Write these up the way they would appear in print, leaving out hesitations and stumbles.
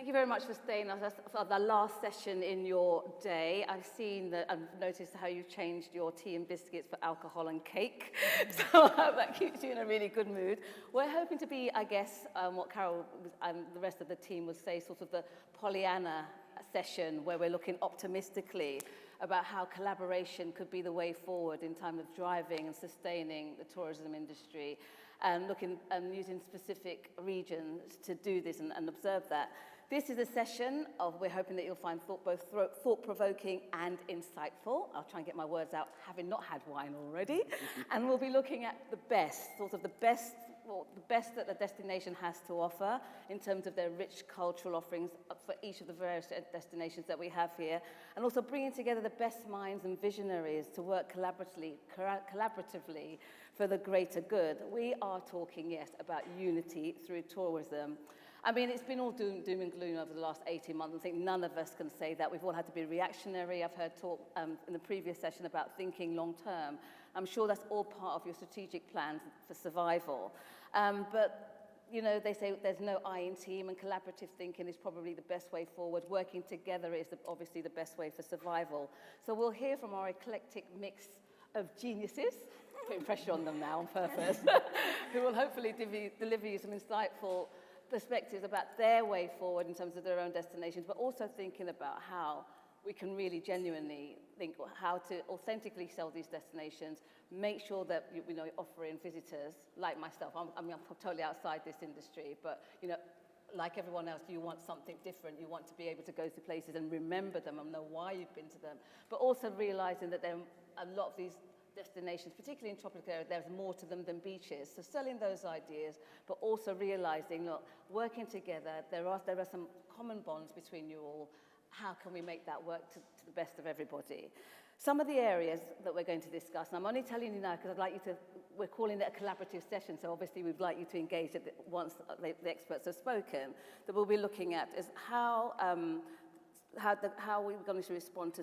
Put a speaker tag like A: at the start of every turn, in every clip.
A: Thank you very much for staying for the last session in your day. I've noticed how you've changed your tea and biscuits for alcohol and cake. So I hope that keeps you in a really good mood. We're hoping to be, I guess, what Carol and the rest of the team would say, sort of the Pollyanna session, where we're looking optimistically about how collaboration could be the way forward in terms of driving and sustaining the tourism industry, and looking and using specific regions to do this and observe that. This is a session we're hoping that you'll find both thought-provoking and insightful. I'll try and get my words out, having not had wine already. And we'll be looking at the best that the destination has to offer in terms of their rich cultural offerings for each of the various destinations that we have here, and also bringing together the best minds and visionaries to work collaboratively for the greater good. We are talking, yes, about unity through tourism. I mean, it's been all doom and gloom over the last 18 months. I think none of us can say that. We've all had to be reactionary. I've heard talk in the previous session about thinking long term. I'm sure that's all part of your strategic plans for survival. But, you know, they say there's no I in team, and collaborative thinking is probably the best way forward. Working together is obviously the best way for survival. So we'll hear from our eclectic mix of geniuses, putting pressure on them now on purpose, who will hopefully deliver you some insightful perspectives about their way forward in terms of their own destinations, but also thinking about how we can really genuinely think how to authentically sell these destinations, make sure that you're offering visitors like myself. I'm totally outside this industry, but like everyone else, you want something different. You want to be able to go to places and remember them and know why you've been to them, but also realizing that there are a lot of these destinations, particularly in tropical areas, there's more to them than beaches. So selling those ideas, but also realizing, look, working together, there are some common bonds between you all. How can we make that work to the best of everybody? Some of the areas that we're going to discuss, and I'm only telling you now because we're calling it a collaborative session, so obviously we'd like you to engage once the experts have spoken, that we'll be looking at is how we're going to respond to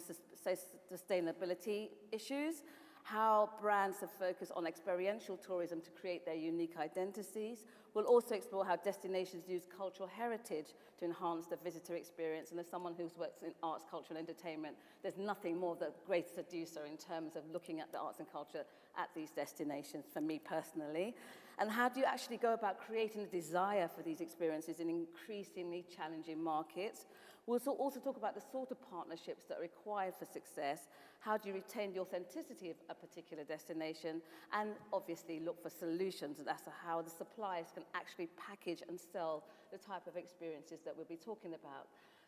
A: sustainability issues, how brands have focused on experiential tourism to create their unique identities. We'll also explore how destinations use cultural heritage to enhance the visitor experience. And as someone who's worked in arts, culture, and entertainment, there's nothing more the great seducer in terms of looking at the arts and culture at these destinations, for me personally. And how do you actually go about creating a desire for these experiences in increasingly challenging markets? We'll also talk about the sort of partnerships that are required for success. How do you retain the authenticity of a particular destination? And obviously look for solutions as to how the suppliers can actually package and sell the type of experiences that we'll be talking about.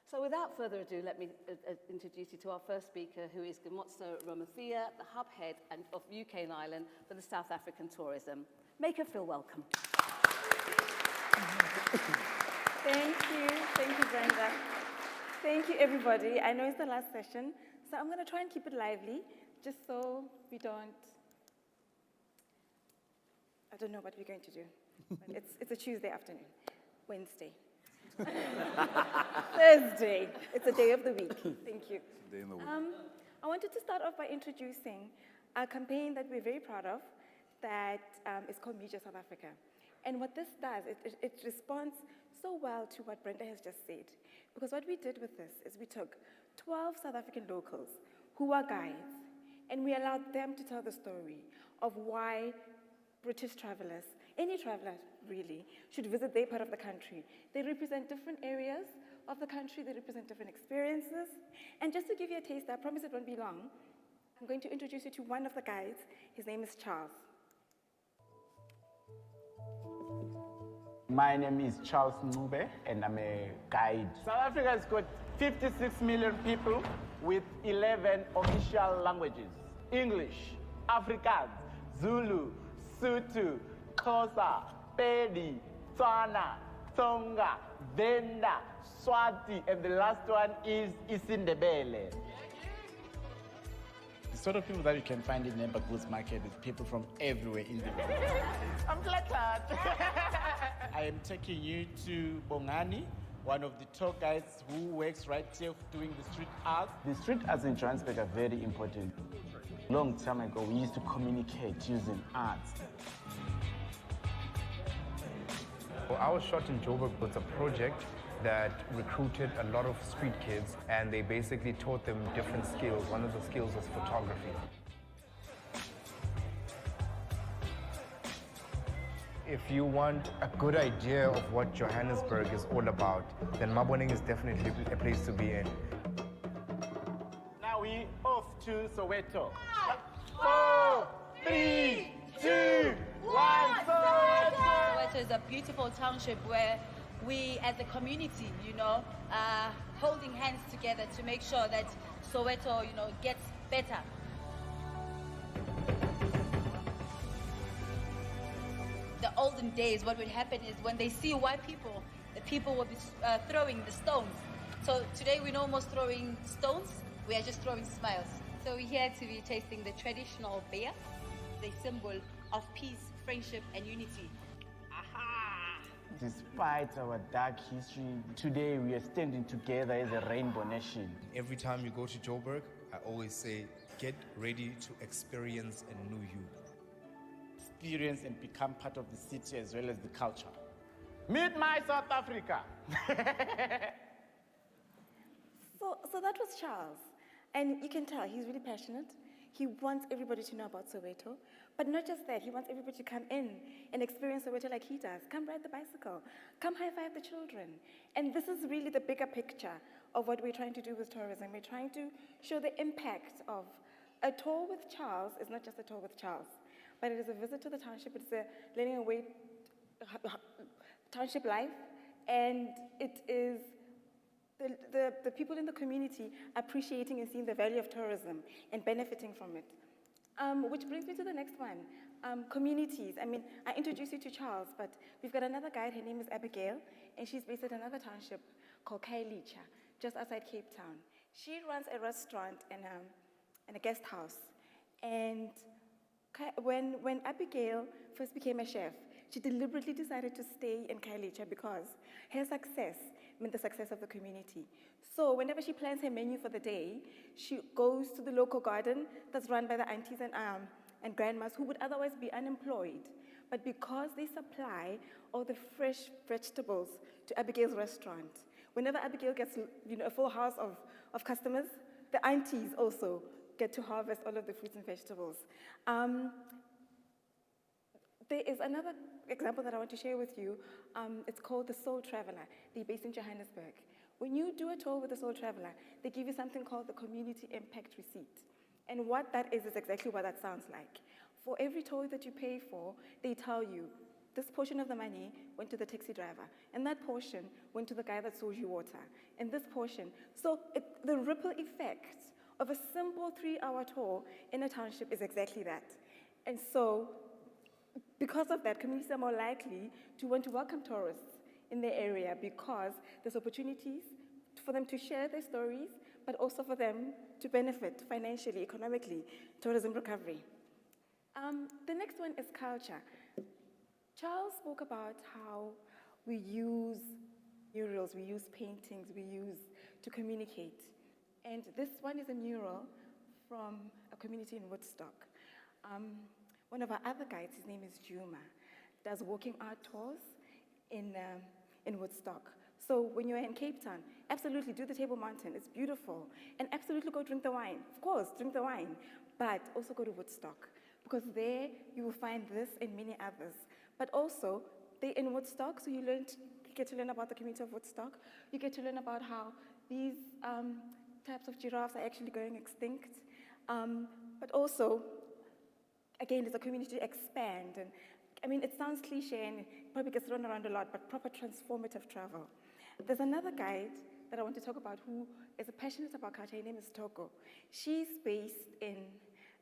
A: So without further ado, let me introduce you to our first speaker, who is Kgomotso Ramothea, the hub head of UK and Ireland for the South African tourism. Make her feel welcome.
B: Thank you, Brenda. Thank you, everybody. I know it's the last session, so I'm going to try and keep it lively, just so we don't... I don't know what we're going to do. But it's a Tuesday afternoon, Wednesday. Thursday. It's a day of the week. Thank you.
C: Day in the week.
B: I wanted to start off by introducing a campaign that we're very proud of that is called Meet Your South Africa. And what this does, it responds so well to what Brenda has just said. Because what we did with this is we took 12 South African locals who are guides, and we allowed them to tell the story of why British travelers, any traveler really, should visit their part of the country. They represent different areas of the country, they represent different experiences. And just to give you a taste, I promise it won't be long, I'm going to introduce you to one of the guides. His name is Charles.
D: My name is Charles Ncube, and I'm a guide. South Africa has got 56 million people with 11 official languages: English, Afrikaans, Zulu, Sotho, Xhosa, Pedi, Tswana, Tsonga, Venda, Swati, and the last one is isiNdebele. The sort of people that you can find in Neighbor Goods Market is people from everywhere in the world. I'm flattered. I am taking you to Bongani, one of the tour guides who works right here doing the street art. The street arts in Johannesburg are very important. Long time ago, we used to communicate using art.
E: Our shot in Joburg was a project
C: that recruited a lot of street kids, and they basically taught them different skills. One of the skills was photography. If you want a good idea of what Johannesburg is all about, then Maboneng is definitely a place to be in.
D: Now we off to Soweto. 4, 3, 2, 1, Soweto!
E: Soweto is a beautiful township where we as a community, are holding hands together to make sure that Soweto, gets better. The olden days, what would happen is when they see white people, the people will be throwing the stones. So today we're no more throwing stones, we are just throwing smiles. So we're here to be tasting the traditional beer, the symbol of peace, friendship, and unity.
D: Aha! Despite our dark history, today we are standing together as a rainbow nation.
C: Every time you go to Joburg, I always say, get ready to experience a new you.
D: Experience and become part of the city as well as the culture. Meet my South Africa!
B: So that was Charles. And you can tell he's really passionate. He wants everybody to know about Soweto. But not just that, he wants everybody to come in and experience Soweto like he does. Come ride the bicycle. Come high-five the children. And this is really the bigger picture of what we're trying to do with tourism. We're trying to show the impact of a tour with Charles is not just a tour with Charles, but it is a visit to the township. It's a learning away township life, and it is the people in the community appreciating and seeing the value of tourism and benefiting from it. Which brings me to the next one, communities. I introduced you to Charles, but we've got another guide. Her name is Abigail, and she's based at another township called Khayelitsha, just outside Cape Town. She runs a restaurant and a guest house. And when Abigail first became a chef, she deliberately decided to stay in Khayelitsha because her success meant the success of the community. So whenever she plans her menu for the day, she goes to the local garden that's run by the aunties and grandmas who would otherwise be unemployed. But because they supply all the fresh vegetables to Abigail's restaurant, whenever Abigail gets a full house of customers, the aunties also get to harvest all of the fruits and vegetables. There is another example that I want to share with you. It's called the Soul Traveller. They're based in Johannesburg. When you do a tour with the Soul Traveller, they give you something called the Community Impact Receipt. And what that is exactly what that sounds like. For every tour that you pay for, they tell you, this portion of the money went to the taxi driver, and that portion went to the guy that sold you water, and this portion. So the ripple effect of a simple 3-hour tour in a township is exactly that. And so, because of that, communities are more likely to want to welcome tourists in their area because there's opportunities for them to share their stories, but also for them to benefit financially, economically, tourism recovery. The next one is culture. Charles spoke about how we use murals, we use paintings, we use to communicate. And this one is a mural from a community in Woodstock. One of our other guides, his name is Juma, does walking art tours in Woodstock. So when you're in Cape Town, absolutely do the Table Mountain, it's beautiful. And absolutely go drink the wine, of course, drink the wine. But also go to Woodstock, because there you will find this and many others. But also, they're in Woodstock, so you get to learn about the community of Woodstock. You get to learn about how these types of giraffes are actually going extinct. But also, again, as a community to expand. And it sounds cliche and probably gets thrown around a lot, but proper transformative travel. There's another guide that I want to talk about who is passionate about culture. Her name is Togo. She's based in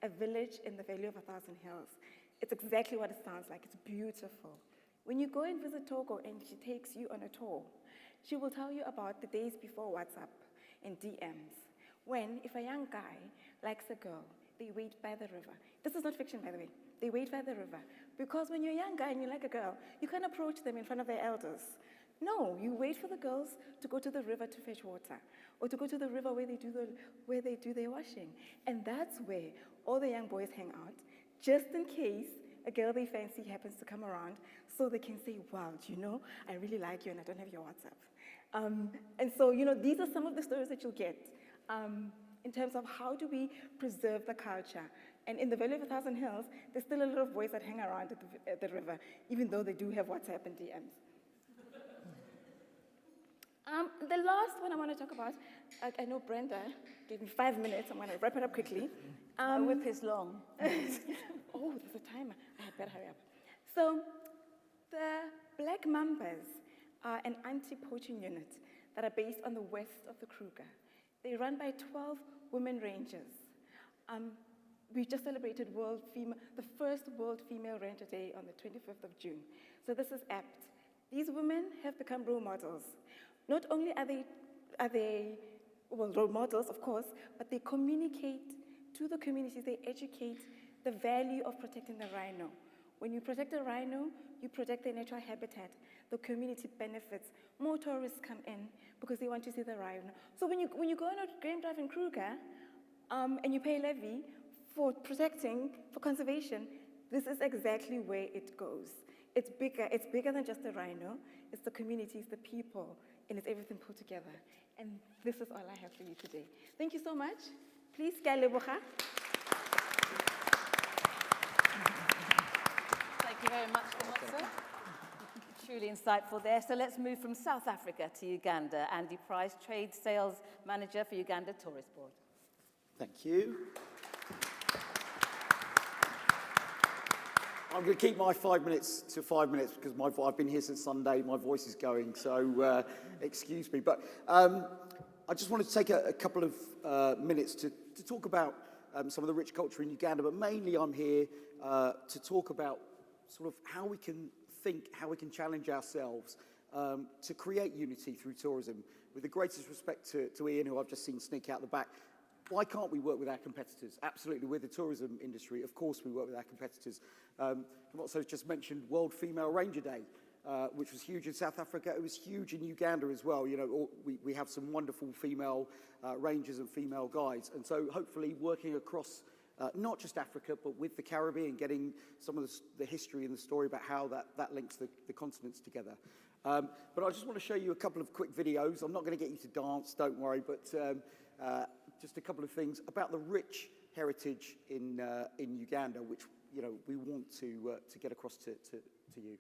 B: a village in the Valley of 1,000 Hills. It's exactly what it sounds like. It's beautiful. When you go and visit Togo and she takes you on a tour, she will tell you about the days before WhatsApp and DMs, when if a young guy likes a girl, they wait by the river. This is not fiction, by the way. They wait by the river. Because when you're a young guy and you like a girl, you can't approach them in front of their elders. No, you wait for the girls to go to the river to fetch water, or to go to the river where they do their washing. And that's where all the young boys hang out, just in case a girl they fancy happens to come around, so they can say, wow, do you know, I really like you and I don't have your WhatsApp. And so, these are some of the stories that you'll get in terms of how do we preserve the culture. And in the Valley of 1,000 Hills, there's still a lot of boys that hang around at the river, even though they do have WhatsApp and DMs. The last one I want to talk about, I know Brenda gave me 5 minutes. I'm going to wrap it up quickly.
A: The whip is long.
B: Oh, there's a timer. I had better hurry up. So the Black Mambas are an anti-poaching unit that are based on the west of the Kruger. They're run by 12 women rangers. We just celebrated the first World Female Ranger Day on the 25th of June. So this is apt. These women have become role models. Not only are they role models, of course, but they communicate to the communities, they educate the value of protecting the rhino. When you protect a rhino, you protect their natural habitat. The community benefits. More tourists come in because they want to see the rhino. So when you go on a game drive in Kruger and you pay levy for conservation, this is exactly where it goes. It's bigger than just the rhino. It's the communities, the people, and it's everything put together. And this is all I have for you today. Thank you so much. Please, Gayle Leboga.
A: Thank you very much, Kgomotso. Truly insightful there. So let's move from South Africa to Uganda. Andy Price, Trade Sales Manager for Uganda Tourist Board.
F: Thank you. I'm going to keep my 5 minutes to 5 minutes because I've been here since Sunday. My voice is going, so excuse me. But I just wanted to take a couple of minutes to talk about some of the rich culture in Uganda, but mainly I'm here to talk about sort of how we can think, how we can challenge ourselves to create unity through tourism. With the greatest respect to Ian, who I've just seen sneak out the back, why can't we work with our competitors? Absolutely, we're the tourism industry. Of course we work with our competitors. Kgomotso's just mentioned World Female Ranger Day, which was huge in South Africa. It was huge in Uganda as well. We have some wonderful female rangers and female guides. And so hopefully working across not just Africa, but with the Caribbean, getting some of the history and the story about how that links the continents together. But I just want to show you a couple of quick videos. I'm not going to get you to dance, don't worry, but just a couple of things about the rich heritage in Uganda, which we want to get across to you.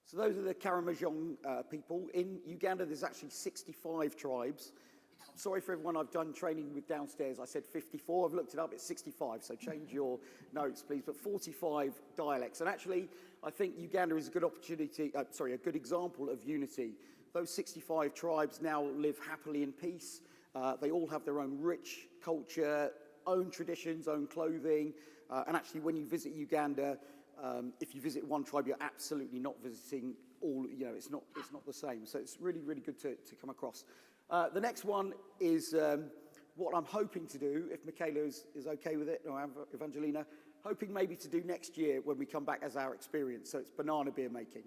F: So those are the Kgomotso people. In Uganda, there's actually 65 tribes. Sorry for everyone I've done training with downstairs. I said 54. I've looked it up. It's 65. So change your notes, please. But 45 dialects. And actually, I think Uganda is a good a good example of unity. Those 65 tribes now live happily in peace. They all have their own rich culture, own traditions, own clothing. And actually, when you visit Uganda, if you visit one tribe, you're absolutely not visiting all. It's not the same. So it's really, really good to come across. The next one is what I'm hoping to do, if Michaela is okay with it, or Evangelina, hoping maybe to do next year when we come back as our experience. So it's banana beer making.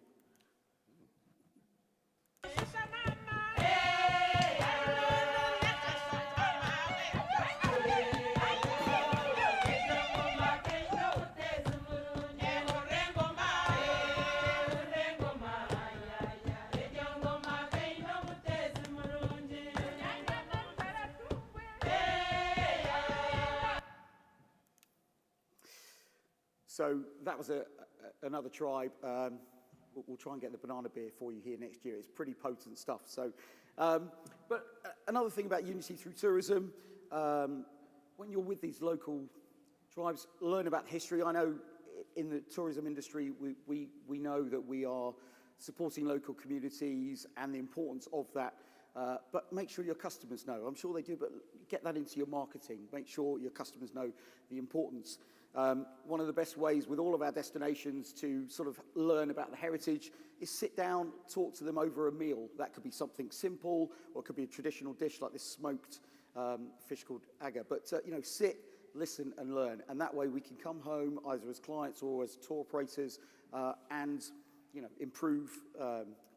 F: So that was another tribe. We'll try and get the banana beer for you here next year. It's pretty potent stuff. So, but another thing about unity through tourism, when you're with these local tribes, learn about history. I know in the tourism industry, we know that we are supporting local communities and the importance of that. But make sure your customers know. I'm sure they do, but get that into your marketing. Make sure your customers know the importance. One of the best ways with all of our destinations to sort of learn about the heritage is sit down, talk to them over a meal. That could be something simple, or it could be a traditional dish like this smoked fish called aga. But, you know, sit, listen and learn. And that way we can come home either as clients or as tour operators and, you know, improve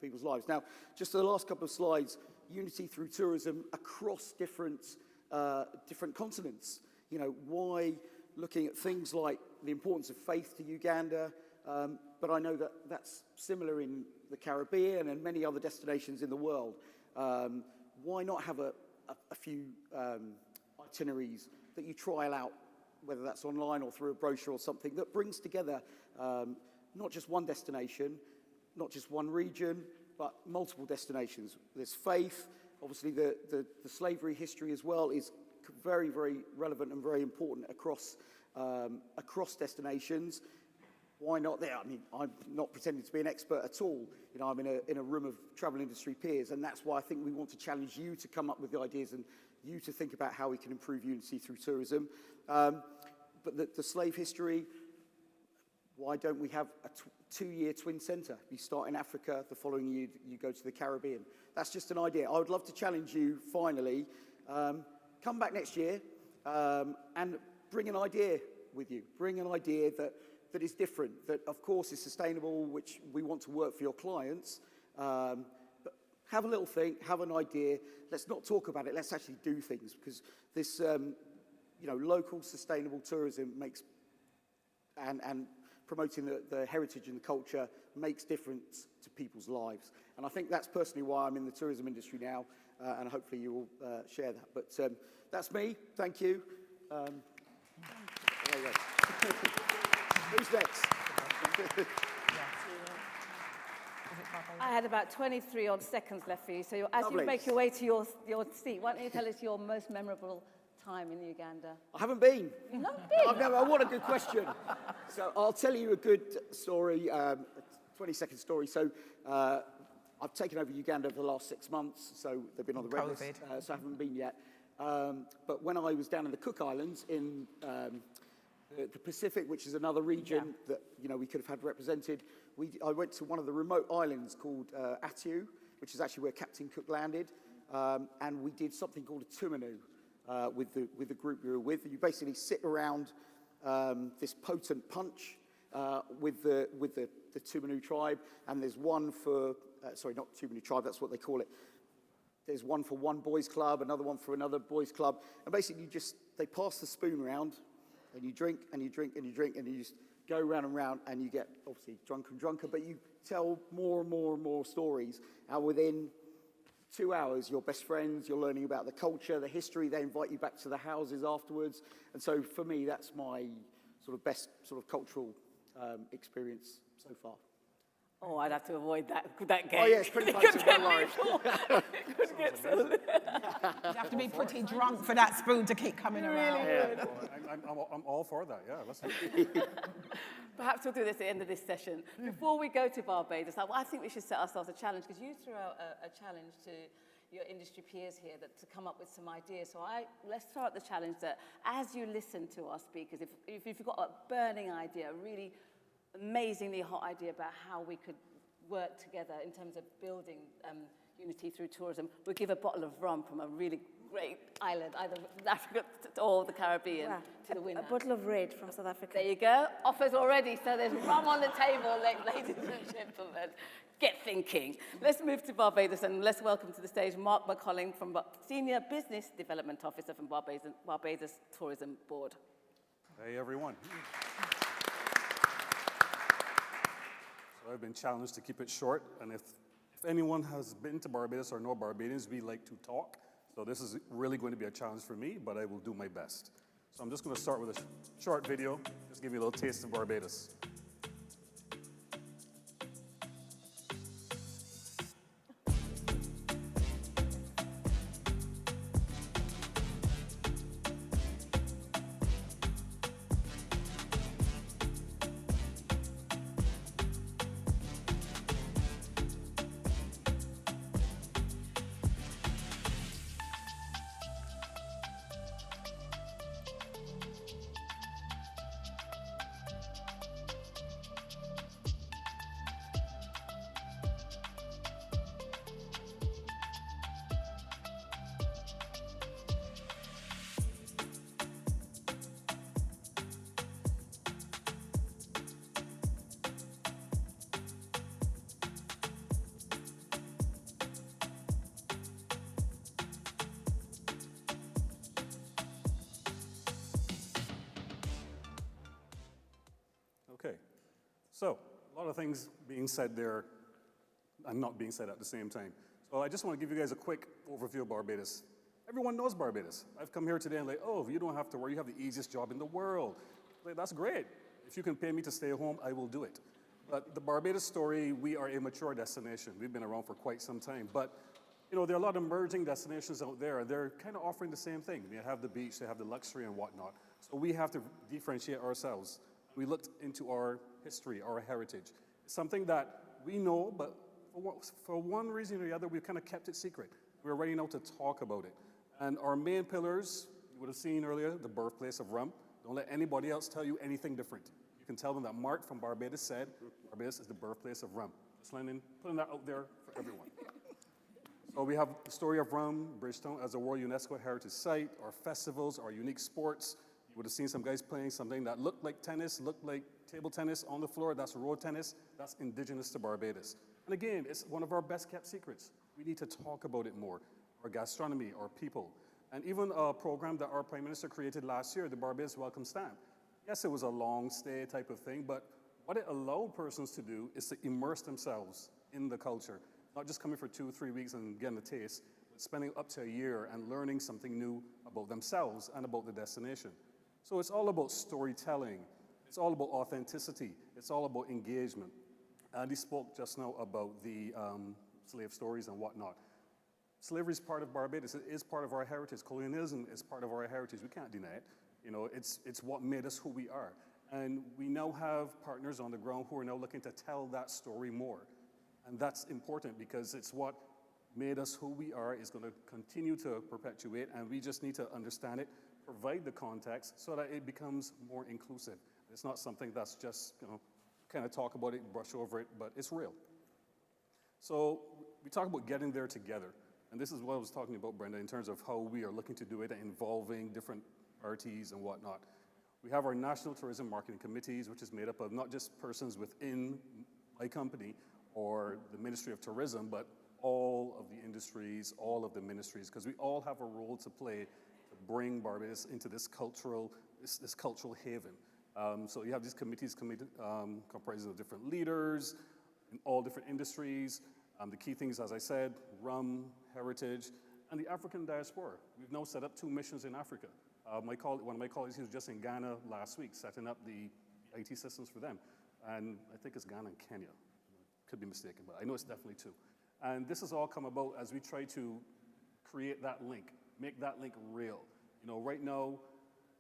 F: people's lives. Now, just the last couple of slides, unity through tourism across different continents. You know, why looking at things like the importance of faith to Uganda, but I know that that's similar in the Caribbean and many other destinations in the world. Why not have a few itineraries that you trial out, whether that's online or through a brochure or something, that brings together not just one destination, not just one region, but multiple destinations. There's faith, obviously the slavery history as well is very, very relevant and very important across destinations. Why not there? I mean, I'm not pretending to be an expert at all. You know, I'm in a room of travel industry peers, and that's why I think we want to challenge you to come up with the ideas and you to think about how we can improve unity through tourism. But the slave history, why don't we have a two-year twin centre? You start in Africa, the following year you go to the Caribbean. That's just an idea. I would love to challenge you, finally, come back next year and bring an idea with you. Bring an idea that is different, that of course is sustainable, which we want to work for your clients. But have a little think, have an idea. Let's not talk about it, let's actually do things, because this you know, local sustainable tourism makes, and promoting the heritage and the culture makes difference to people's lives. And I think that's personally why I'm in the tourism industry now, and hopefully you will share that. But that's me, thank you. There you go. Who's next?
A: I had about 23 odd seconds left for you, so as
F: Lovely.
A: you make your way to your seat, why don't you tell us your most memorable time in Uganda?
F: I haven't been.
A: You've not been?
F: What a good question. So I'll tell you a good story, a 20-second story. So I've taken over Uganda for the last 6 months, so they've been on the red list, so I haven't been yet. But when I was down in the Cook Islands in the Pacific, which is another region that, you know, we could have had represented, I went to one of the remote islands called Attu, which is actually where Captain Cook landed, and we did something called a tumanu with the group we were with. You basically sit around this potent punch with the Tumanu tribe, and there's one for, sorry, not Tumanu tribe, that's what they call it. There's one for one boys club, another one for another boys club, and basically they pass the spoon around, and you drink, and you drink, and you drink, and you just go round and round, and you get obviously drunker and drunker, but you tell more and more and more stories, and within 2 hours, you're best friends, you're learning about the culture, the history, they invite you back to the houses afterwards, and so for me, that's my sort of best sort of cultural experience so far.
A: Oh, I'd have to avoid that game.
F: Oh yeah, it's pretty much in my life.
G: You have to be pretty drunk for that spoon to keep coming around.
H: Well, I'm all for that, yeah. Listen.
A: Perhaps we'll do this at the end of this session. Before we go to Barbados, I think we should set ourselves a challenge, because you threw out a challenge to your industry peers here to come up with some ideas. So let's throw out the challenge that as you listen to our speakers, if you've got a burning idea, a really amazingly hot idea about how we could work together in terms of building unity through tourism, we'll give a bottle of rum from a really great island, either Africa or the Caribbean, to the winner.
B: A bottle of red from South Africa.
A: There you go. Offers already. So there's rum on the table, ladies and gentlemen. Get thinking. Let's move to Barbados, and let's welcome to the stage Marc McCollin, from Senior Business Development Officer from Barbados Tourism Board.
H: Hey, everyone. So I've been challenged to keep it short, and if anyone has been to Barbados or know Barbadians, we like to talk. So this is really going to be a challenge for me, but I will do my best. So I'm just going to start with a short video, just give you a little taste of Barbados. So, a lot of things being said there and not being said at the same time. So I just want to give you guys a quick overview of Barbados. Everyone knows Barbados. I've come here today and like, oh, you don't have to worry, you have the easiest job in the world. Like, that's great. If you can pay me to stay home, I will do it. But the Barbados story, we are a mature destination. We've been around for quite some time. But, you know, there are a lot of emerging destinations out there, and they're kind of offering the same thing. They have the beach, they have the luxury and whatnot. So we have to differentiate ourselves. We looked into our history, our heritage. It's something that we know, but for one reason or the other, we've kind of kept it secret. We're ready now to talk about it. And our main pillars, you would have seen earlier, the birthplace of rum. Don't let anybody else tell you anything different. You can tell them that Mark from Barbados said Barbados is the birthplace of rum. Just putting that out there for everyone. So we have the story of rum, Bridgetown as a World UNESCO Heritage Site, our festivals, our unique sports. You would have seen some guys playing something that looked like tennis, looked like table tennis on the floor. That's road tennis. That's indigenous to Barbados. And again, it's one of our best kept secrets. We need to talk about it more. Our gastronomy, our people. And even a program that our Prime Minister created last year, the Barbados Welcome Stamp. Yes, it was a long stay type of thing, but what it allowed persons to do is to immerse themselves in the culture. Not just coming for 2 or 3 weeks and getting a taste, but spending up to a year and learning something new about themselves and about the destination. So it's all about storytelling. It's all about authenticity. It's all about engagement. Andy spoke just now about the slave stories and whatnot. Slavery is part of Barbados. It is part of our heritage. Colonialism is part of our heritage. We can't deny it. You know, it's what made us who we are. And we now have partners on the ground who are now looking to tell that story more. And that's important because it's what made us who we are, is going to continue to perpetuate, and we just need to understand it, provide the context so that it becomes more inclusive. It's not something that's just, you know, kind of talk about it, brush over it, but it's real. So we talk about getting there together. And this is what I was talking about, Brenda, in terms of how we are looking to do it and involving different parties and whatnot. We have our National Tourism Marketing Committees, which is made up of not just persons within my company or the Ministry of Tourism, but all of the industries, all of the ministries, because we all have a role to play to bring Barbados into this cultural haven. So you have these committees comprising of different leaders in all different industries. The key things, as I said, rum, heritage, and the African diaspora. We've now set up 2 missions in Africa. One of my colleagues, he was just in Ghana last week, setting up the IT systems for them. And I think it's Ghana and Kenya. Could be mistaken, but I know it's definitely 2. And this has all come about as we try to create that link, make that link real. You know, right now,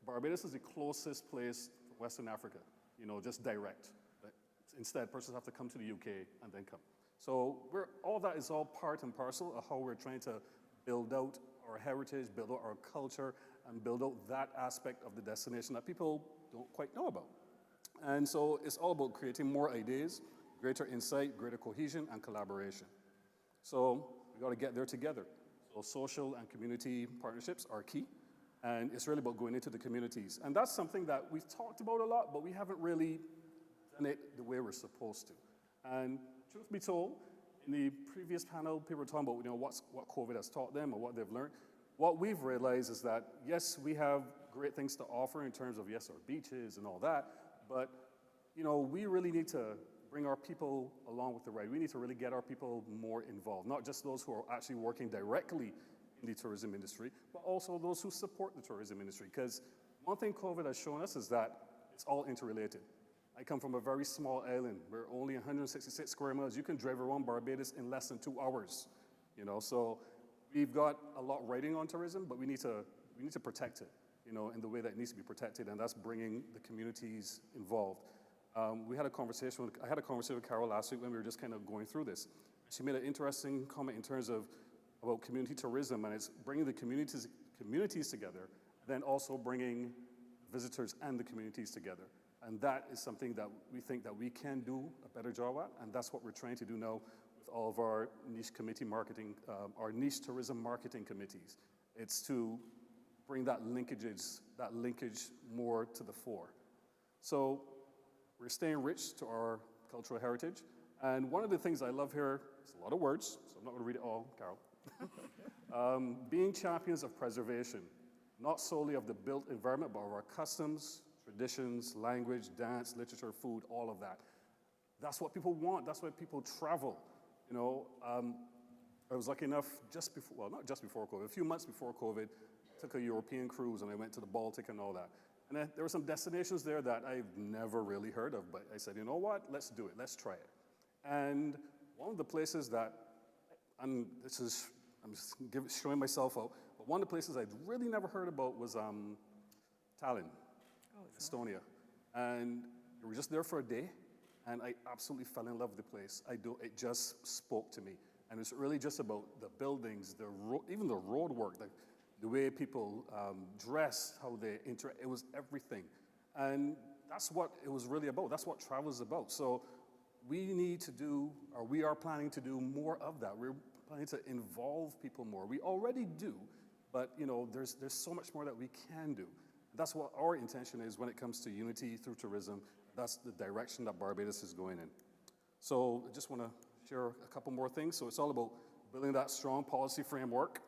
H: Barbados is the closest place to Western Africa, you know, just direct. But instead, persons have to come to the UK and then come. So all that is all part and parcel of how we're trying to build out our heritage, build out our culture, and build out that aspect of the destination that people don't quite know about. And so it's all about creating more ideas, greater insight, greater cohesion, and collaboration. So we got to get there together. So social and community partnerships are key, and it's really about going into the communities. And that's something that we've talked about a lot, but we haven't really done it the way we're supposed to. And truth be told, in the previous panel, people were talking about, you know, what COVID has taught them or what they've learned. What we've realized is that, yes, we have great things to offer in terms of, yes, our beaches and all that, but, you know, we really need to bring our people along with the ride. We need to really get our people more involved, not just those who are actually working directly in the tourism industry, but also those who support the tourism industry. Because one thing COVID has shown us is that it's all interrelated. I come from a very small island. We're only 166 square miles. You can drive around Barbados in less than 2 hours. You know, so we've got a lot riding on tourism, but we need to protect it, you know, in the way that it needs to be protected, and that's bringing the communities involved. I had a conversation with Carol last week when we were just kind of going through this. She made an interesting comment in terms of about community tourism, and it's bringing the communities together, then also bringing visitors and the communities together. And that is something that we think that we can do a better job at, and that's what we're trying to do now with all of our niche committee marketing, our niche tourism marketing committees. It's to bring that linkage more to the fore. So we're staying rich to our cultural heritage, and one of the things I love here, it's a lot of words, so I'm not going to read it all, Carol. Being champions of preservation, not solely of the built environment, but of our customs, traditions, language, dance, literature, food, all of that. that's what people want. That's why people travel. You know, I was lucky enough just before, well, not just before COVID, a few months before COVID, took a European cruise and I went to the Baltic and all that. And then there were some destinations there that I've never really heard of, but I said, you know what, let's do it, let's try it. And one of the places that, and this is, I'm just showing myself out, but one of the places I'd really never heard about was Tallinn, Estonia. And we were just there for a day, and I absolutely fell in love with the place. It just spoke to me. And it's really just about the buildings, even the road work, the way people dress, how they interact. It was everything. And that's what it was really about. That's what travel is about. So we need to do, or we are planning to do more of that. We're planning to involve people more. We already do, but you know, there's so much more that we can do. That's what our intention is when it comes to unity through tourism. That's the direction that Barbados is going in. So I just want to share a couple more things. So it's all about building that strong policy framework.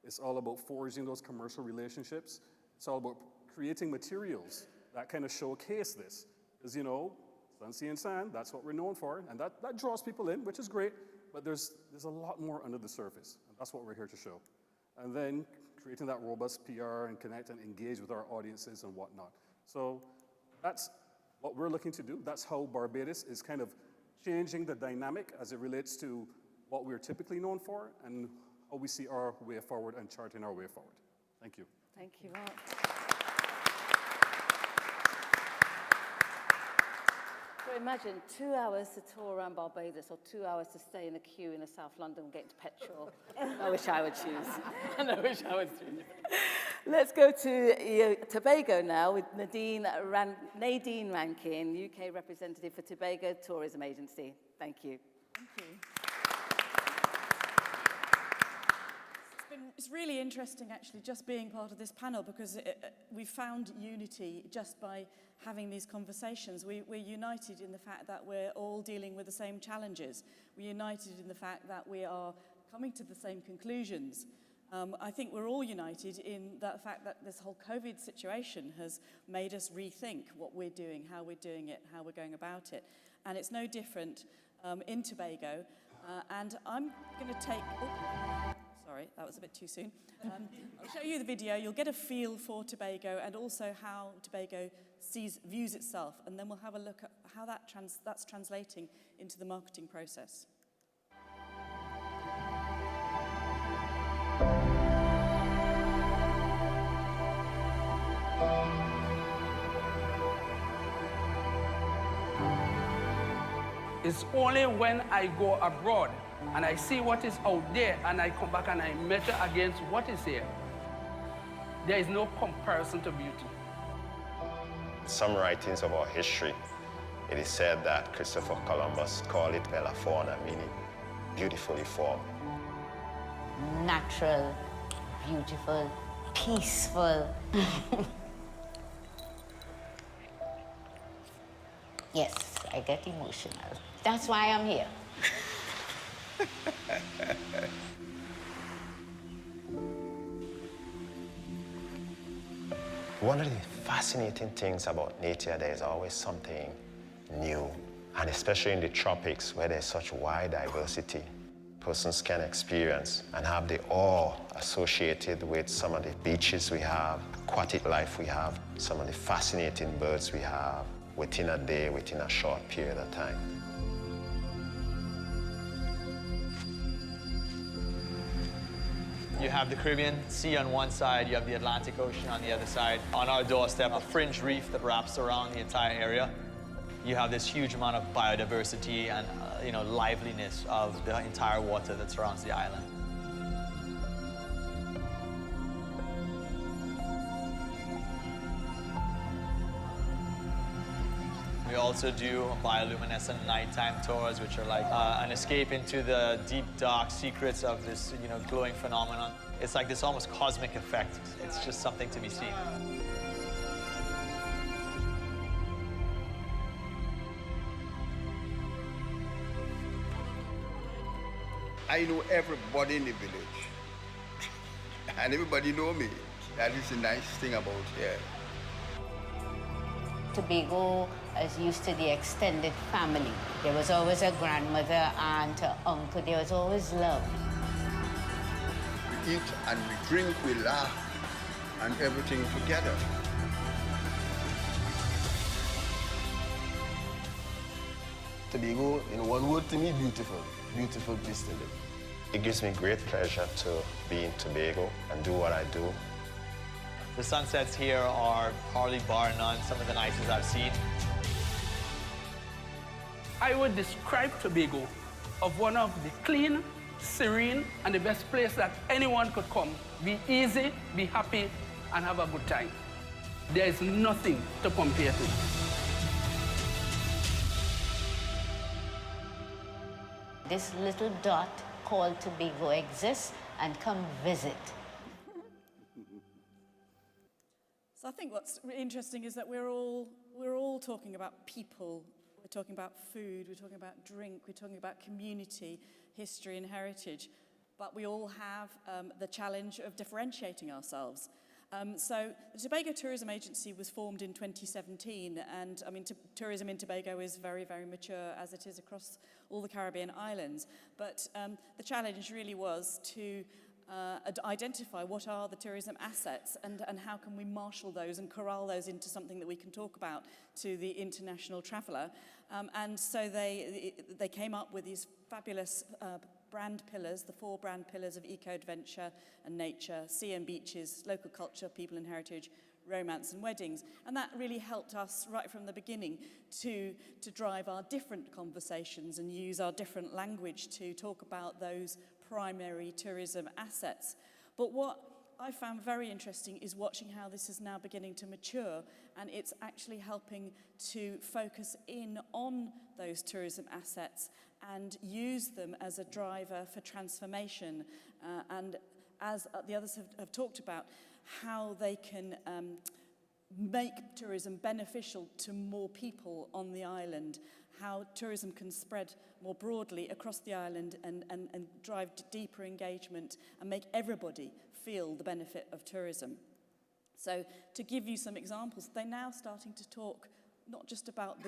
H: It's all about forging those commercial relationships. It's all about creating materials that kind of showcase this. Because, you know, sun, sea, and sand, that's what we're known for. And that draws people in, which is great. But there's a lot more under the surface. And that's what we're here to show. And then creating that robust PR and connect and engage with our audiences and whatnot. So that's what we're looking to do. That's how Barbados is kind of changing the dynamic as it relates to what we're typically known for and how we see our way forward and charting our way forward. Thank you.
A: Thank you, Mark. So imagine 2 hours to tour around Barbados or 2 hours to stay in a queue in a South London getting petrol. I wish I would choose. I wish I would choose. Let's go to Tobago now with Nadine Rankin, UK representative for Tobago Tourism Agency. Thank you.
I: Thank you. It's really interesting, actually, just being part of this panel because we found unity just by having these conversations. We're united in the fact that we're all dealing with the same challenges. We're united in the fact that we are coming to the same conclusions. I think we're all united in the fact that this whole COVID situation has made us rethink what we're doing, how we're doing it, how we're going about it. And it's no different in Tobago. And I'm going to take... Oh, sorry, that was a bit too soon. I'll show you the video. You'll get a feel for Tobago and also how Tobago views itself. And then we'll have a look at how that's translating into the marketing process.
J: It's only when I go abroad and I see what is out there and I come back and I measure against what is here. There is no comparison to beauty.
K: Some writings of our history, it is said that Christopher Columbus called it Bella Fauna, meaning beautifully formed.
L: Natural, beautiful, peaceful. Yes, I get emotional. That's why I'm here.
K: One of the fascinating things about nature, there's always something new. And especially in the tropics, where there's such wide diversity, persons can experience and have the awe associated with some of the beaches we have, aquatic life we have, some of the fascinating birds we have within a day, within a short period of time.
M: You have the Caribbean Sea on one side, you have the Atlantic Ocean on the other side. On our doorstep, a fringe reef that wraps around the entire area. You have this huge amount of biodiversity and liveliness of the entire water that surrounds the island. We also do bioluminescent nighttime tours, which are like an escape into the deep, dark secrets of this, glowing phenomenon. It's like this almost cosmic effect. It's just something to be seen.
N: I know everybody in the village, and everybody know me. That is the nice thing about here.
L: Tobago as used to the extended family. There was always a grandmother, aunt, or uncle. There was always love.
N: We eat and we drink, we laugh, and everything together.
O: Tobago, in one word to me, beautiful. Beautiful place to live.
K: It gives me great pleasure to be in Tobago and do what I do.
M: The sunsets here are probably bar none some of the nicest I've seen.
J: I would describe Tobago of one of the clean, serene, and the best place that anyone could come. Be easy, be happy, and have a good time. There is nothing to compare to.
L: This little dot called Tobago exists, and come visit.
I: So I think what's really interesting is that we're all talking about people. We're talking about food, we're talking about drink, we're talking about community, history and heritage, but we all have the challenge of differentiating ourselves. So the Tobago Tourism Agency was formed in 2017, and I mean, tourism in Tobago is very, very mature, as it is across all the Caribbean islands. But the challenge really was to identify what are the tourism assets and how can we marshal those and corral those into something that we can talk about to the international traveller. And so they came up with these fabulous brand pillars, the 4 brand pillars of eco-adventure and nature, sea and beaches, local culture, people and heritage, romance and weddings. And that really helped us right from the beginning to drive our different conversations and use our different language to talk about those primary tourism assets. But what I found very interesting is watching how this is now beginning to mature, and it's actually helping to focus in on those tourism assets and use them as a driver for transformation. And as the others have talked about, how they can make tourism beneficial to more people on the island, how tourism can spread more broadly across the island and drive deeper engagement and make everybody feel the benefit of tourism. So to give you some examples, they're now starting to talk not just about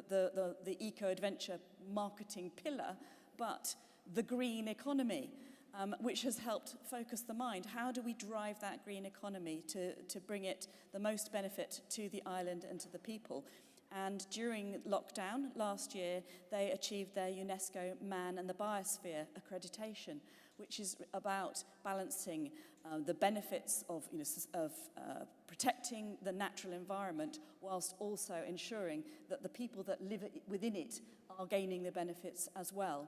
I: the eco-adventure marketing pillar, but the green economy, which has helped focus the mind. How do we drive that green economy to bring it the most benefit to the island and to the people? And during lockdown last year, they achieved their UNESCO Man and the Biosphere accreditation, which is about balancing the benefits of protecting the natural environment whilst also ensuring that the people that live within it are gaining the benefits as well.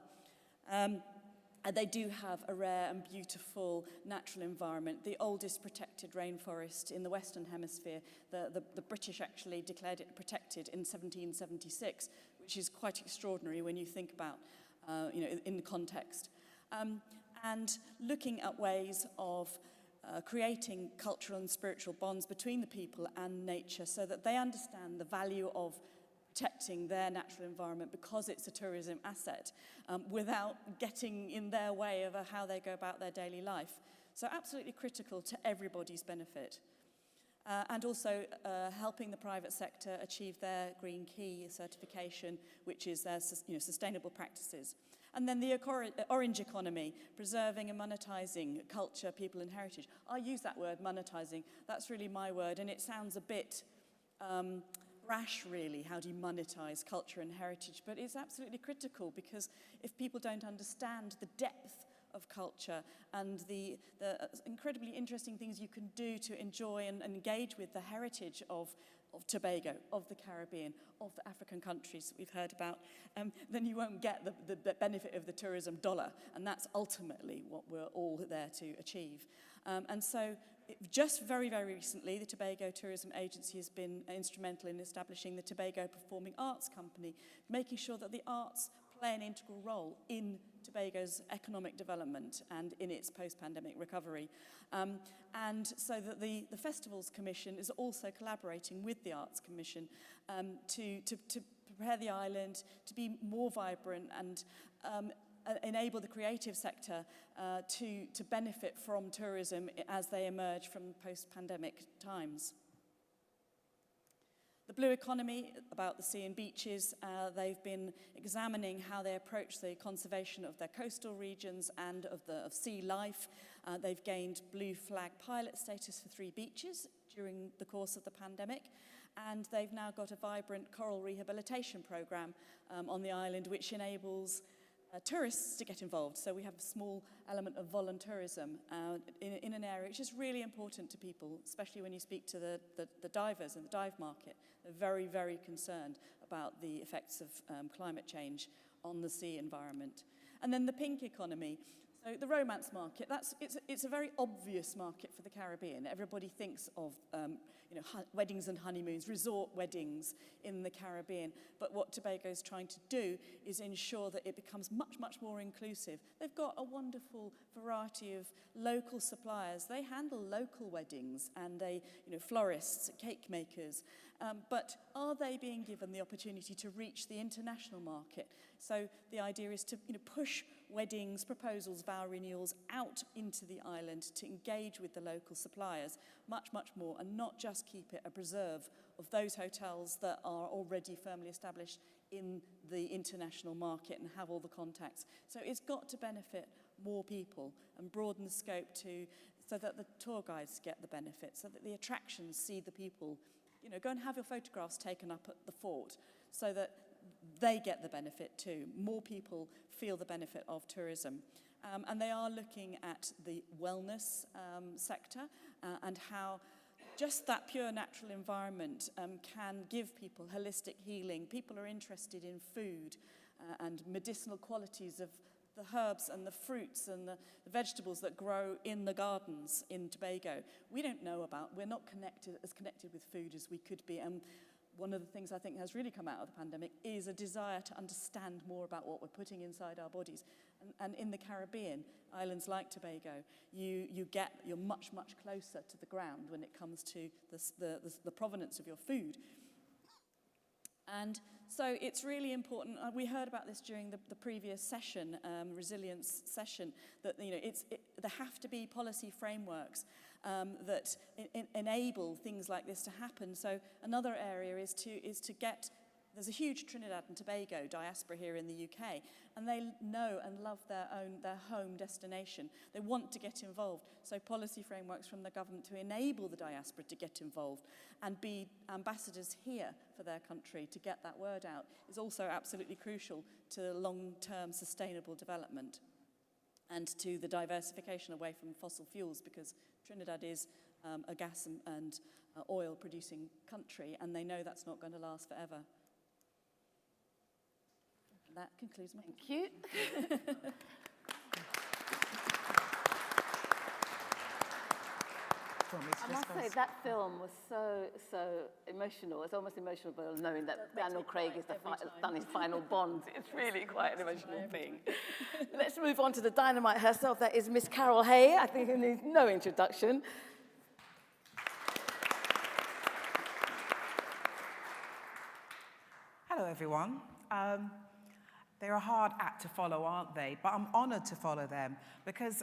I: And they do have a rare and beautiful natural environment, the oldest protected rainforest in the Western Hemisphere. The British actually declared it protected in 1776, which is quite extraordinary when you think about, in the context. And looking at ways of creating cultural and spiritual bonds between the people and nature so that they understand the value of protecting their natural environment because it's a tourism asset without getting in their way of how they go about their daily life. So absolutely critical to everybody's benefit. And also helping the private sector achieve their Green Key certification, which is their sustainable practices. And then the orange economy, preserving and monetising culture, people and heritage. I use that word, monetising. That's really my word, and it sounds a bit rash, really. How do you monetise culture and heritage? But it's absolutely critical, because if people don't understand the depth of culture and the incredibly interesting things you can do to enjoy and engage with the heritage of Tobago, of the Caribbean, of the African countries that we've heard about, then you won't get the benefit of the tourism dollar, and that's ultimately what we're all there to achieve. And so just very, very recently, the Tobago Tourism Agency has been instrumental in establishing the Tobago Performing Arts Company, making sure that the arts play an integral role in Tobago's economic development and in its post-pandemic recovery. And so that the Festivals Commission is also collaborating with the Arts Commission to prepare the island to be more vibrant and enable the creative sector to benefit from tourism as they emerge from post-pandemic times. The blue economy, about the sea and beaches, they've been examining how they approach the conservation of their coastal regions and of sea life. They've gained blue flag pilot status for 3 beaches during the course of the pandemic. And they've now got a vibrant coral rehabilitation program on the island, which enables tourists to get involved. So we have a small element of volunteerism in an area which is really important to people, especially when you speak to the divers in the dive market. They're very, very concerned about the effects of climate change on the sea environment. And then the pink economy. So the romance market, it's a very obvious market for the Caribbean. Everybody thinks of weddings and honeymoons, resort weddings in the Caribbean. But what Tobago's trying to do is ensure that it becomes much, much more inclusive. They've got a wonderful variety of local suppliers. They handle local weddings and florists, cake makers. But are they being given the opportunity to reach the international market? So the idea is to push weddings, proposals, vow renewals out into the island to engage with the local suppliers much, much more, and not just keep it a preserve of those hotels that are already firmly established in the international market and have all the contacts. So it's got to benefit more people and broaden the scope so that the tour guides get the benefit, so that the attractions see the people. Go and have your photographs taken up at the fort so that they get the benefit too. More people feel the benefit of tourism. And they are looking at the wellness sector and how just that pure natural environment can give people holistic healing. People are interested in food and medicinal qualities of the herbs and the fruits and the vegetables that grow in the gardens in Tobago. We're not as connected with food as we could be. And one of the things I think has really come out of the pandemic is a desire to understand more about what we're putting inside our bodies. And in the Caribbean, islands like Tobago, you're much, much closer to the ground when it comes to the provenance of your food. And so it's really important. We heard about this during the previous session, resilience session, that there have to be policy frameworks that enable things like this to happen. So another area is to get. There's a huge Trinidad and Tobago diaspora here in the UK, and they know and love their home destination. They want to get involved. So policy frameworks from the government to enable the diaspora to get involved and be ambassadors here for their country to get that word out is also absolutely crucial to long-term sustainable development and to the diversification away from fossil fuels, because Trinidad is a gas and oil producing country, and they know that's not going to last forever. That concludes my...
A: Thank you. I must say that film was so emotional. It's almost emotional, but knowing that Daniel Craig has done his final Bond. It's really quite an emotional thing. Let's move on to the dynamite herself. That is Miss Carol Hay. I think it needs no introduction.
P: Hello, everyone. They're a hard act to follow, aren't they? But I'm honored to follow them because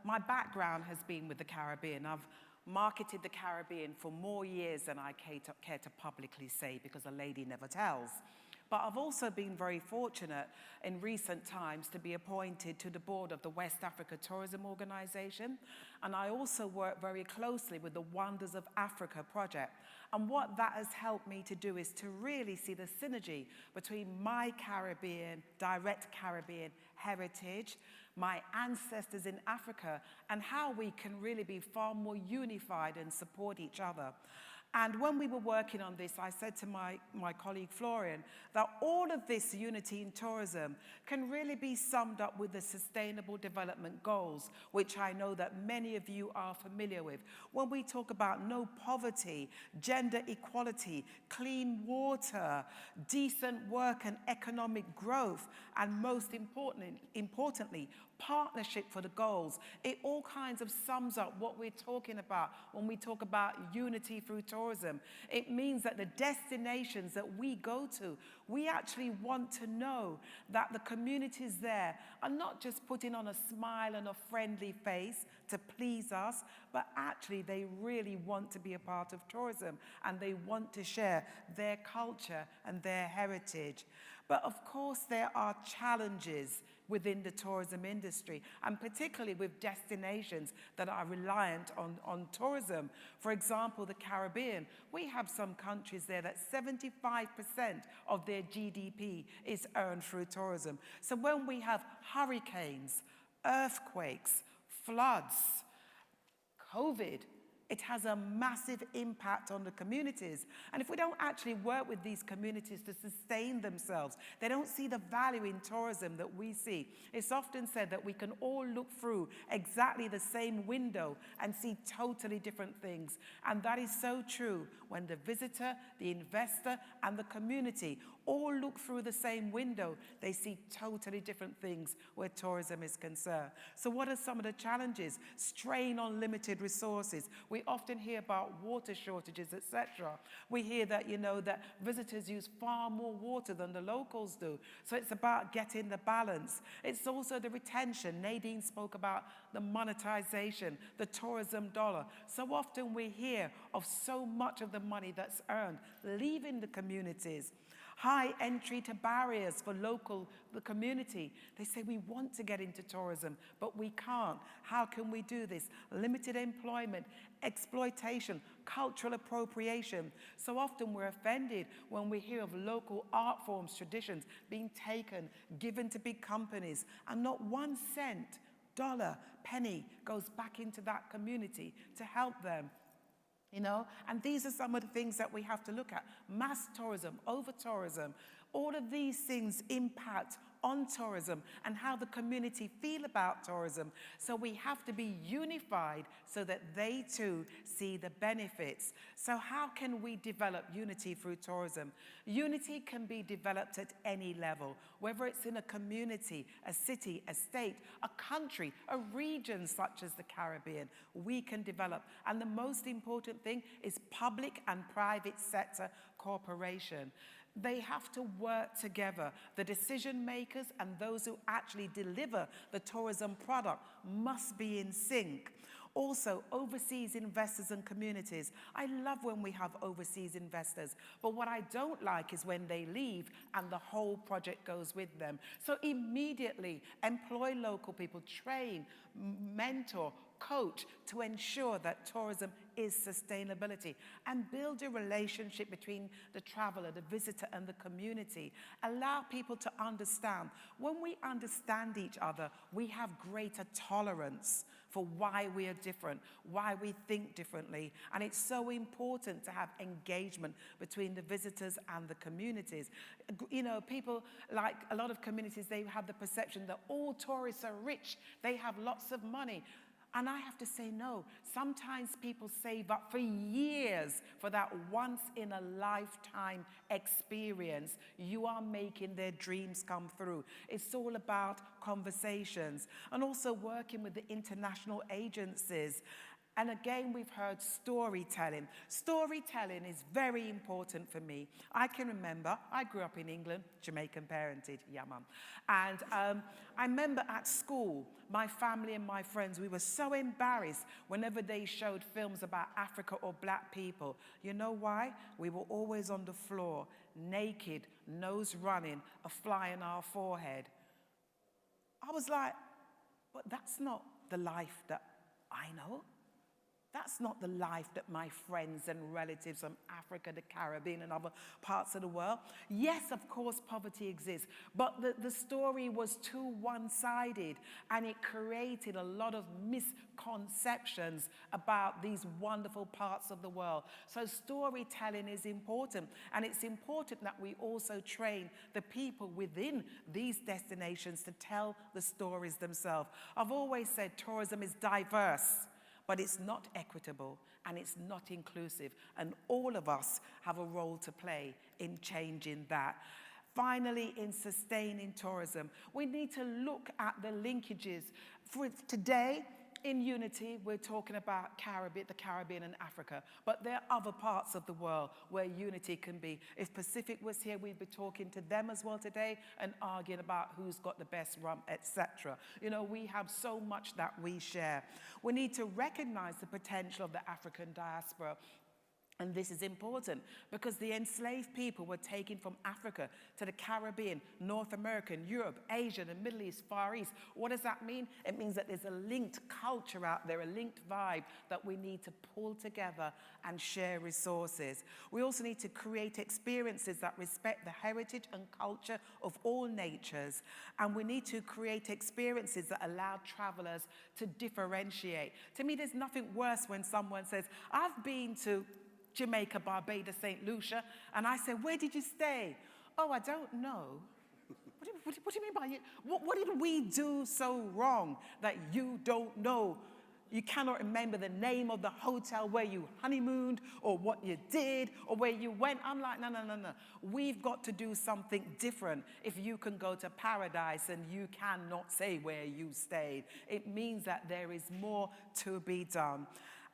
P: my background has been with the Caribbean. I've marketed the Caribbean for more years than I care to publicly say, because a lady never tells. But I've also been very fortunate in recent times to be appointed to the board of the West Africa Tourism Organization. And I also work very closely with the Wonders of Africa project. And what that has helped me to do is to really see the synergy between my Caribbean, direct Caribbean heritage, my ancestors in Africa, and how we can really be far more unified and support each other. And when we were working on this, I said to my colleague Florian that all of this unity in tourism can really be summed up with the Sustainable Development Goals, which I know that many of you are familiar with. When we talk about no poverty, gender equality, clean water, decent work and economic growth, and most importantly, partnership for the goals, it all kinds of sums up what we're talking about when we talk about unity through tourism. tourism. It means that the destinations that we go to, we actually want to know that the communities there are not just putting on a smile and a friendly face to please us, but actually they really want to be a part of tourism and they want to share their culture and their heritage. But of course there are challenges within the tourism industry, and particularly with destinations that are reliant on tourism. For example, the Caribbean. We have some countries there that 75% of their GDP is earned through tourism. So when we have hurricanes, earthquakes, floods, COVID, it has a massive impact on the communities. And if we don't actually work with these communities to sustain themselves, they don't see the value in tourism that we see. It's often said that we can all look through exactly the same window and see totally different things. And that is so true when the visitor, the investor, and the community all look through the same window. They see totally different things where tourism is concerned. So what are some of the challenges? Strain on limited resources. We often hear about water shortages, etc. We hear that, that visitors use far more water than the locals do. So it's about getting the balance. It's also the retention. Nadine spoke about the monetization, the tourism dollar. So often we hear of so much of the money that's earned leaving the communities. High entry to barriers for the community. They say we want to get into tourism, but we can't. How can we do this? Limited employment, exploitation, cultural appropriation. So often we're offended when we hear of local art forms, traditions being taken, given to big companies, and not 1 cent, dollar, penny goes back into that community to help them. And these are some of the things that we have to look at. Mass tourism, over-tourism, all of these things impact on tourism and how the community feel about tourism. So we have to be unified so that they too see the benefits. So how can we develop unity through tourism? Unity can be developed at any level, whether it's in a community, a city, a state, a country, a region such as the Caribbean. We can develop. And the most important thing is public and private sector cooperation. They have to work together. The decision makers and those who actually deliver the tourism product must be in sync. Also, overseas investors and communities. I love when we have overseas investors, but what I don't like is when they leave and the whole project goes with them. So immediately employ local people, train, mentor, coach to ensure that tourism is sustainability, and build a relationship between the traveler, the visitor, and the community. Allow people to understand. When we understand each other, we have greater tolerance for why we are different, why we think differently. And it's so important to have engagement between the visitors and the communities. People, like a lot of communities, they have the perception that all tourists are rich, they have lots of money. And I have to say no. Sometimes people save up for years for that once-in-a-lifetime experience. You are making their dreams come through. It's all about conversations and also working with the international agencies. And again, we've heard storytelling. Storytelling is very important for me. I can remember, I grew up in England, Jamaican parentage, yeah, mum. And I remember at school, my family and my friends, we were so embarrassed whenever they showed films about Africa or black people. You know why? We were always on the floor, naked, nose running, a fly on our forehead. I was like, but that's not the life that I know. That's not the life that my friends and relatives from Africa, the Caribbean, and other parts of the world. Yes, of course, poverty exists, but the story was too one-sided, and it created a lot of misconceptions about these wonderful parts of the world. So storytelling is important, and it's important that we also train the people within these destinations to tell the stories themselves. I've always said tourism is diverse, but it's not equitable and it's not inclusive. And all of us have a role to play in changing that. Finally, in sustaining tourism, we need to look at the linkages. For today, in Unity, we're talking about the Caribbean and Africa, but there are other parts of the world where unity can be. If Pacific was here, we'd be talking to them as well today and arguing about who's got the best rum, etc. You know, we have so much that we share. We need to recognize the potential of the African diaspora. And this is important because the enslaved people were taken from Africa to the Caribbean, North America, Europe, Asia, the Middle East, Far East. What does that mean? It means that there's a linked culture out there, a linked vibe that we need to pull together and share resources. We also need to create experiences that respect the heritage and culture of all natures. And we need to create experiences that allow travelers to differentiate. To me, there's nothing worse when someone says, I've been to Jamaica, Barbados, St. Lucia, and I say, where did you stay? Oh, I don't know. What do you mean by it? What did we do so wrong that you don't know? You cannot remember the name of the hotel where you honeymooned or what you did or where you went. I'm like, no. We've got to do something different. If you can go to paradise and you cannot say where you stayed, it means that there is more to be done.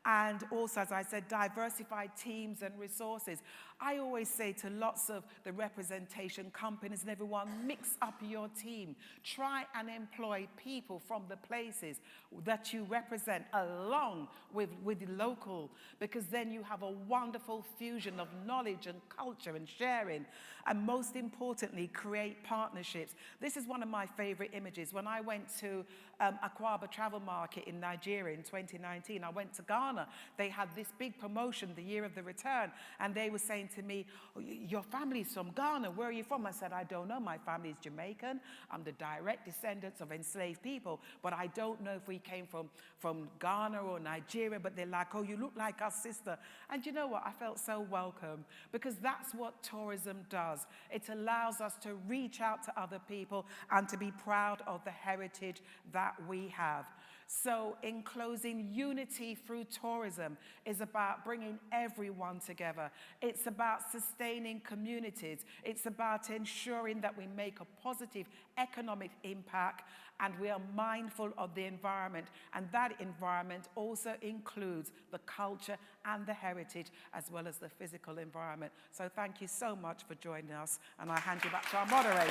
P: And also, as I said, diversified teams and resources. I always say to lots of the representation companies and everyone, mix up your team. Try and employ people from the places that you represent along with local, because then you have a wonderful fusion of knowledge and culture and sharing. And most importantly, create partnerships. This is one of my favorite images. When I went to Akwaba Travel Market in Nigeria in 2019, I went to Ghana. They had this big promotion, the year of the return, and they were saying to me, your family's from Ghana, where are you from? I said, I don't know, my family is Jamaican. I'm the direct descendants of enslaved people, but I don't know if we came from Ghana or Nigeria, but they're like, oh, you look like our sister. And you know what? I felt so welcome, because that's what tourism does. It allows us to reach out to other people and to be proud of the heritage that we have. So in closing, unity through tourism is about bringing everyone together. It's about sustaining communities. It's about ensuring that we make a positive economic impact and we are mindful of the environment. And that environment also includes the culture and the heritage as well as the physical environment. So thank you so much for joining us, and I hand you back to our moderator.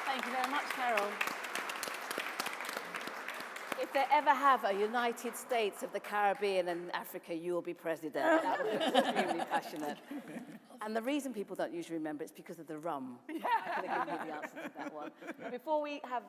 A: Thank you very much, Carol. If they ever have a United States of the Caribbean and Africa, you will be president. That would be extremely passionate. And the reason people don't usually remember it's because of the rum. I could have given you the answer to that one. But before we have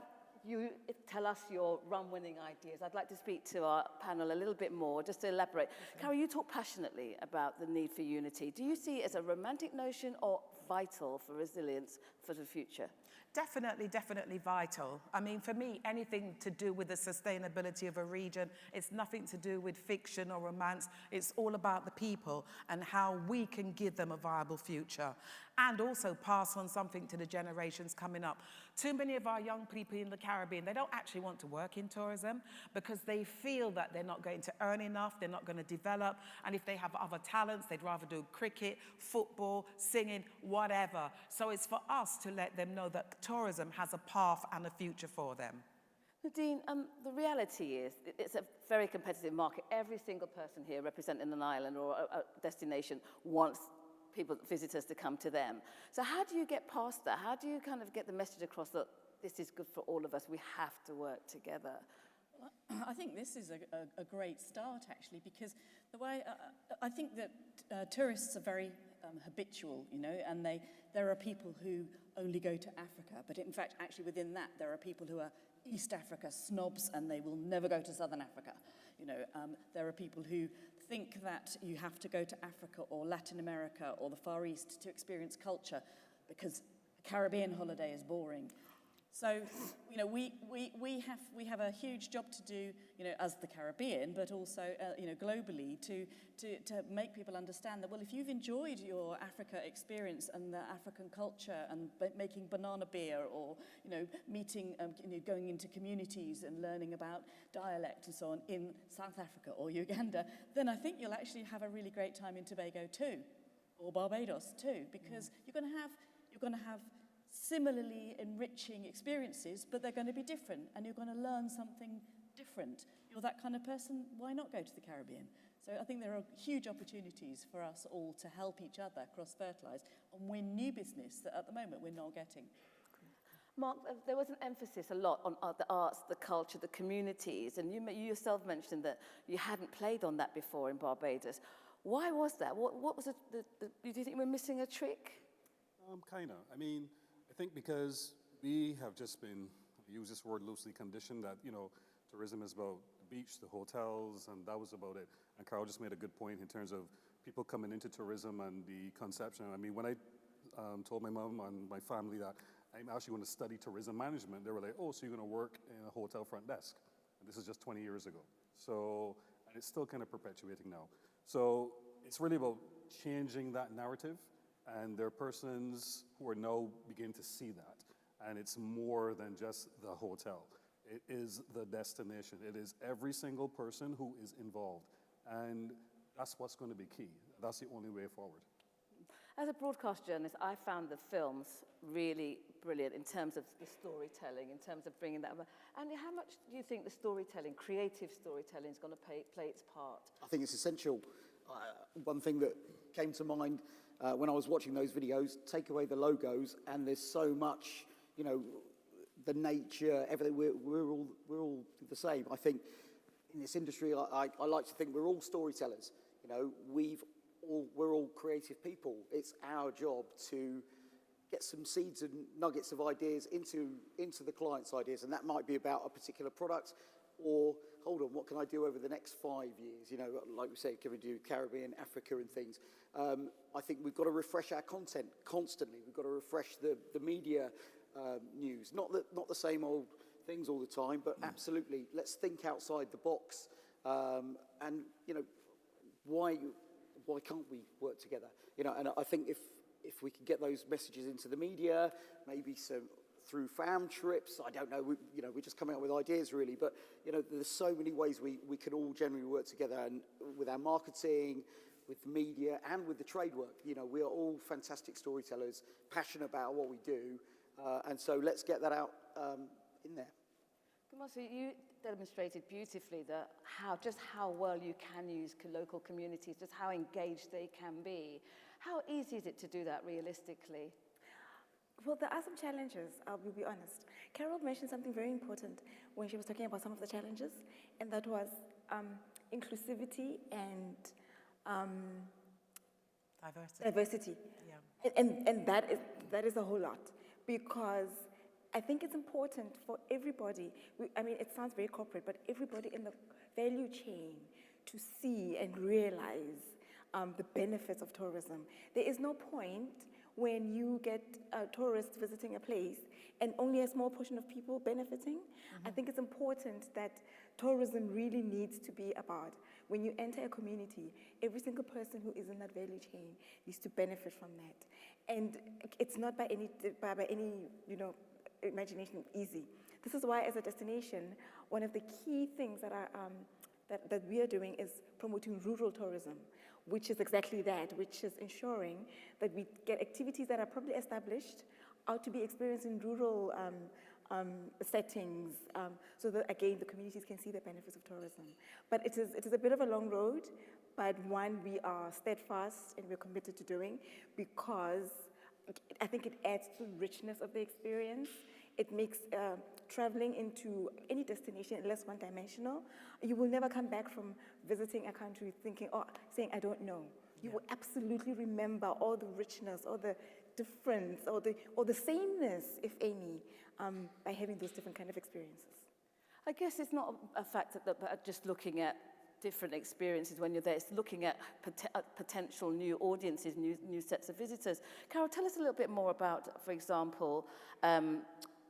A: you tell us your rum-winning ideas, I'd like to speak to our panel a little bit more, just to elaborate. Carol, you talk passionately about the need for unity. Do you see it as a romantic notion or vital for resilience for the future?
P: Definitely vital. I mean, for me, anything to do with the sustainability of a region, it's nothing to do with fiction or romance. It's all about the people and how we can give them a viable future and also pass on something to the generations coming up. Too many of our young people in the Caribbean, they don't actually want to work in tourism because they feel that they're not going to earn enough, they're not going to develop, and if they have other talents, they'd rather do cricket, football, singing, whatever. So it's for us to let them know that tourism has a path and a future for them.
A: Nadine, the reality is it's a very competitive market. Every single person here representing an island or a destination wants visitors to come to them. So how do you get past that? How do you kind of get the message across that this is good for all of us, we have to work together?
I: I think this is a great start, actually, because the way I think that tourists are very habitual, you know, and there are people who only go to Africa, but in fact, actually within that, there are people who are East Africa snobs and they will never go to Southern Africa. You know, there are people who think that you have to go to Africa or Latin America or the Far East to experience culture because a Caribbean holiday is boring. So, you know, we have a huge job to do, you know, as the Caribbean, but also, you know, globally to make people understand that, well, if you've enjoyed your Africa experience and the African culture and making banana beer or, you know, meeting, you know, going into communities and learning about dialect and so on in South Africa or Uganda, then I think you'll actually have a really great time in Tobago too, or Barbados too, because you're going to have similarly enriching experiences, but they're going to be different, and you're going to learn something different. You're that kind of person, why not go to the Caribbean? So I think there are huge opportunities for us all to help each other cross-fertilise and win new business that at the moment we're not getting.
A: Mark, there was an emphasis a lot on the arts, the culture, the communities, and you yourself mentioned that you hadn't played on that before in Barbados. Why was that? What was it? Do you think we're missing a trick?
H: Kind of. I mean, I think because we have just been, I use this word loosely, conditioned that, you know, tourism is about the beach, the hotels, and that was about it. And Carol just made a good point in terms of people coming into tourism and the conception. I mean, when I told my mom and my family that I'm actually going to study tourism management, they were like, oh, so you're going to work in a hotel front desk. And this is just 20 years ago. So, and it's still kind of perpetuating now. So it's really about changing that narrative. And there are persons who are now beginning to see that. And it's more than just the hotel. It is the destination. It is every single person who is involved. And that's what's going to be key. That's the only way forward.
A: As a broadcast journalist, I found the films really brilliant in terms of the storytelling, in terms of bringing that over. And how much do you think the storytelling, creative storytelling, is going to play its part?
F: I think it's essential. One thing that came to mind when I was watching those videos, take away the logos, and there's so much, you know, the nature, everything. We're all the same. I think in this industry, I like to think we're all storytellers. You know, we're all creative people. It's our job to get some seeds and nuggets of ideas into the client's ideas, and that might be about a particular product, or hold on, what can I do over the next 5 years? You know, like we say, can we do Caribbean, Africa, and things? I think we've got to refresh our content constantly. We've got to refresh the media news, not the same old things all the time, but absolutely, let's think outside the box. And you know, why can't we work together? You know, and I think if we can get those messages into the media, maybe through fam trips, I don't know, we're just coming up with ideas really, but you know, there's so many ways we can all generally work together, and with our marketing, with the media, and with the trade work. You know, we are all fantastic storytellers, passionate about what we do, and so let's get that out in there.
A: Kgomotso, you demonstrated beautifully how well you can use local communities, just how engaged they can be. How easy is it to do that realistically?
B: Well, there are some challenges, I'll be honest. Carol mentioned something very important when she was talking about some of the challenges, and that was inclusivity and diversity. Yeah. And that is a whole lot, because I think it's important for everybody, I mean, it sounds very corporate, but everybody in the value chain to see and realize the benefits of tourism. There is no point when you get tourists visiting a place and only a small portion of people benefiting. Mm-hmm. I think it's important that tourism really needs to be about, when you enter a community, every single person who is in that value chain needs to benefit from that. And it's not by any imagination easy. This is why, as a destination, one of the key things that we are doing is promoting rural tourism, which is exactly that, which is ensuring that we get activities that are properly established out to be experienced in rural settings, so that, again, the communities can see the benefits of tourism. But it is a bit of a long road, but one we are steadfast and we're committed to doing, because I think it adds to the richness of the experience. It makes traveling into any destination less one-dimensional. You will never come back from visiting a country saying, I don't know. You will absolutely remember all the richness, all the difference, or the sameness, if any, by having those different kind of experiences.
A: I guess it's not a fact that just looking at different experiences when you're there. It's looking at potential new audiences, new sets of visitors. Carol, tell us a little bit more about, for example,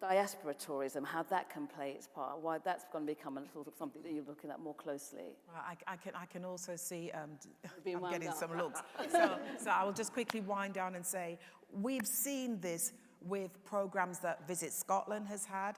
A: diaspora tourism, how that can play its part, why that's going to become a sort of something that you're looking at more closely.
P: Well, I can also see, I'm
A: getting
P: some looks. So I will just quickly wind down and say, we've seen this with programs that Visit Scotland has had,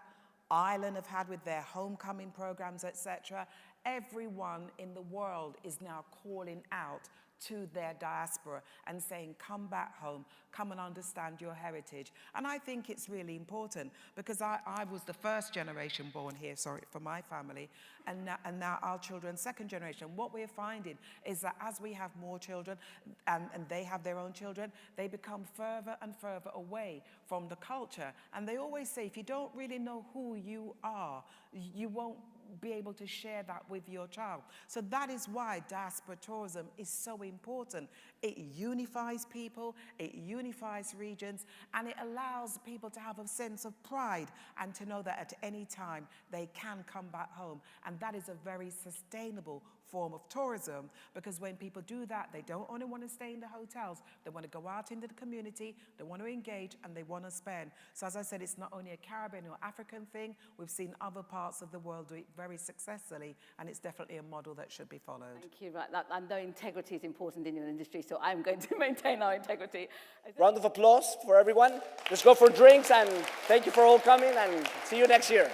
P: Ireland have had with their homecoming programs, etc. Everyone in the world is now calling out to their diaspora and saying, come back home, come and understand your heritage. And I think it's really important because I was the first generation born here, for my family, and now our children, second generation. What we're finding is that as we have more children and they have their own children, they become further and further away from the culture. And they always say, if you don't really know who you are, you won't be able to share that with your child. So that is why diaspora tourism is so important. It unifies people, it unifies regions, and it allows people to have a sense of pride and to know that at any time they can come back home. And that is a very sustainable form of tourism, because when people do that, they don't only want to stay in the hotels, they want to go out into the community, they want to engage, and they want to spend. So as I said, it's not only a Caribbean or African thing, we've seen other parts of the world do it very successfully, and it's definitely a model that should be followed.
A: Thank you. Right, I know integrity is important in your industry, so I'm going to maintain our integrity.
Q: Round of applause for everyone. Let's go for drinks, and thank you for all coming, and see you next year.